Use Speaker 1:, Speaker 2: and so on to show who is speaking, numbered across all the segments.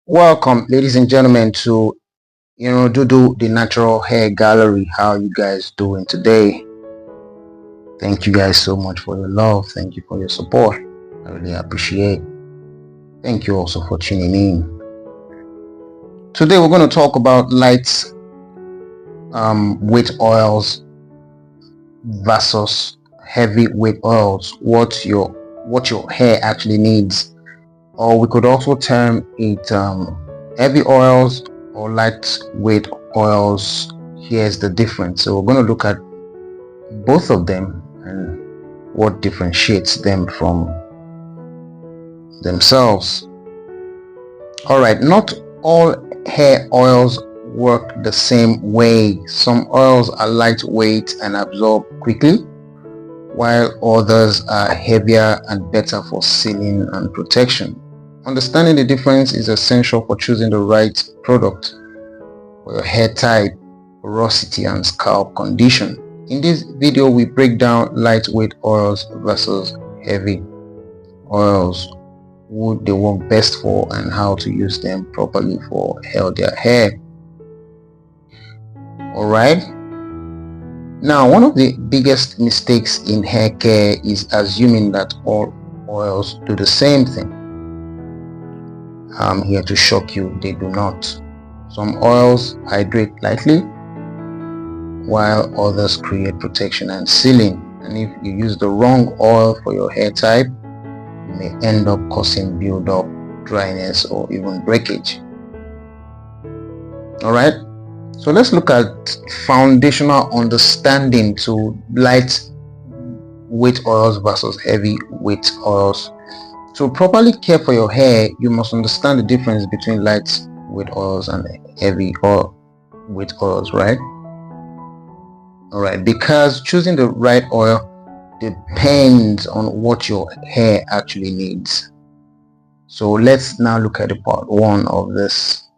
Speaker 1: Welcome, ladies and gentlemen, to Dudu the Natural Hair Gallery. How you guys doing today? Thank you guys so much for your love. Thank you for your support. I really appreciate. Thank you also for tuning in. Today we're going to talk about light weight oils versus heavy weight oils. What your hair actually needs, or we could also term it heavy oils or lightweight oils. Here's the difference. So we're going to look at both of them and what differentiates them from themselves. All right, not all hair oils work the same way. Some oils are lightweight and absorb quickly, while others are heavier and better for sealing and protection. Understanding the difference is essential for choosing the right product for your hair type, porosity, and scalp condition. In this video, we break down lightweight oils versus heavy oils, what they work best for, and how to use them properly for healthier hair. Alright, now one of the biggest mistakes in hair care is assuming that all oils do the same thing. I'm here to shock you, they do not. Some oils hydrate lightly, while others create protection and sealing. And if you use the wrong oil for your hair type, you may end up causing build-up, dryness, or even breakage. Alright, so let's look at foundational understanding to lightweight oils versus heavyweight oils. To properly care for your hair, you must understand the difference between lightweight oils and heavyweight oils, right? Alright, because choosing the right oil depends on what your hair actually needs. So let's now look at the part one of this.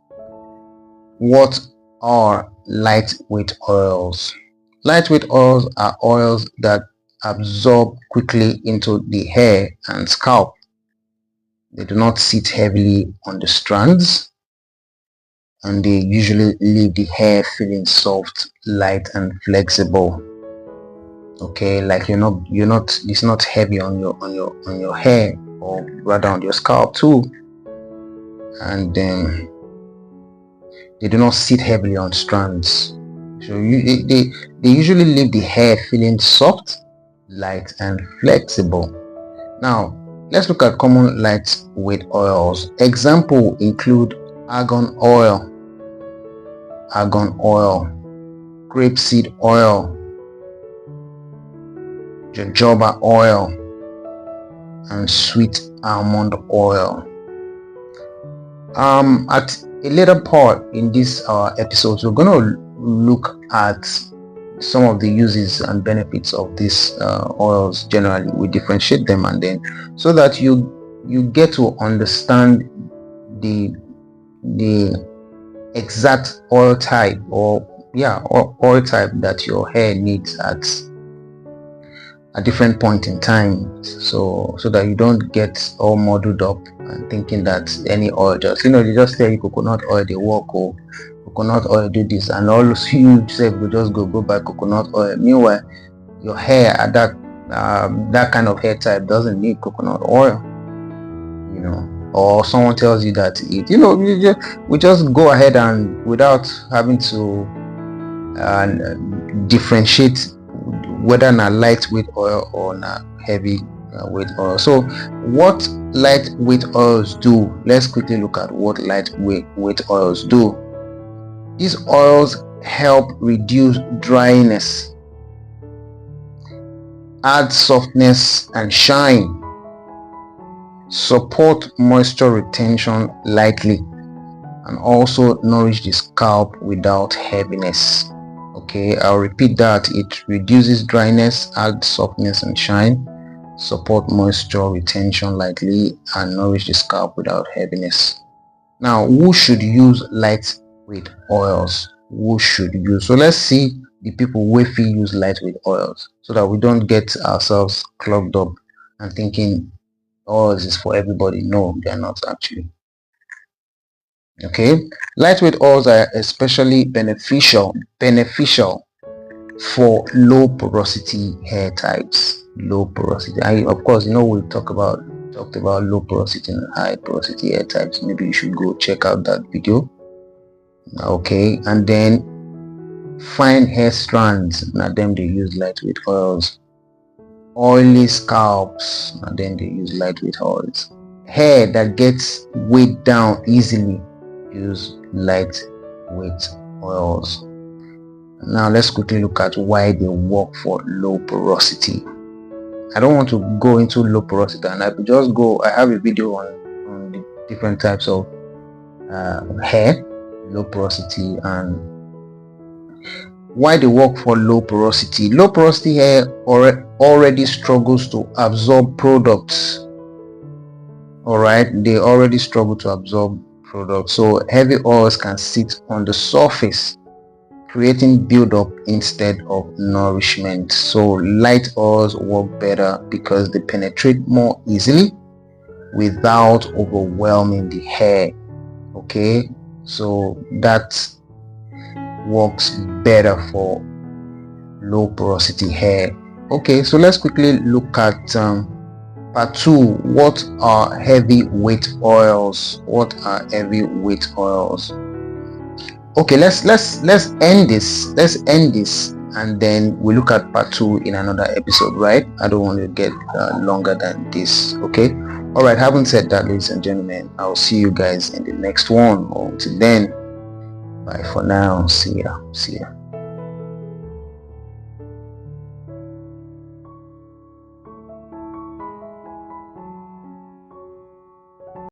Speaker 1: What are lightweight oils? Lightweight oils are oils that absorb quickly into the hair and scalp. They do not sit heavily on the strands, and they usually leave the hair feeling soft, light, and flexible. Okay, like it's not heavy on your hair, or rather on your scalp too. And they do not sit heavily on strands. So they usually leave the hair feeling soft, light, and flexible. Now let's look at common lightweight oils. Example include argan oil, grapeseed oil, jojoba oil, and sweet almond oil. At a later part in this episode, we're going to look at some of the uses and benefits of these oils. Generally, we differentiate them, and then so that you get to understand the exact oil type oil type that your hair needs at a different point in time, so that you don't get all muddled up and thinking that any oil they just tell you coconut oil they work, or coconut oil do this, and all you say will just go buy coconut oil. Meanwhile, your hair at that kind of hair type doesn't need coconut oil, or someone tells you that we just go ahead and without having to differentiate whether not lightweight oil or not heavy weight oil. So what lightweight oils do, let's quickly look at what lightweight oils do. These oils help reduce dryness, add softness and shine, support moisture retention lightly, and also nourish the scalp without heaviness. Okay, I'll repeat that. It reduces dryness, adds softness and shine, support moisture retention lightly, and nourish the scalp without heaviness. Now, who should use lightweight oils? Who should use? So let's see the people who use lightweight oils, so that we don't get ourselves clogged up and thinking oils is for everybody. No, they're not actually. Okay, lightweight oils are especially beneficial for low porosity hair types. Low porosity, of course, we talked about low porosity and high porosity hair types. Maybe you should go check out that video. Okay, and then fine hair strands, now them they use lightweight oils. Oily scalps, and then they use lightweight oils. Hair that gets weighed down easily, use lightweight oils. Now let's quickly look at why they work for low porosity. I don't want to go into low porosity, and I have a video on the different types of hair, low porosity, and why they work for low porosity. Low porosity hair already struggles to absorb products. Alright, they already struggle to absorb products, so heavy oils can sit on the surface, creating buildup instead of nourishment. So light oils work better because they penetrate more easily without overwhelming the hair. Okay, so that works better for low porosity hair. Okay, so let's quickly look at part 2. What are heavyweight oils? What are heavyweight oils? Okay, let's end this. Let's end this, and then we look at part 2 in another episode, right? I don't want to get longer than this. Okay, all right. Having said that, ladies and gentlemen, I'll see you guys in the next one. Until then, bye for now. See ya.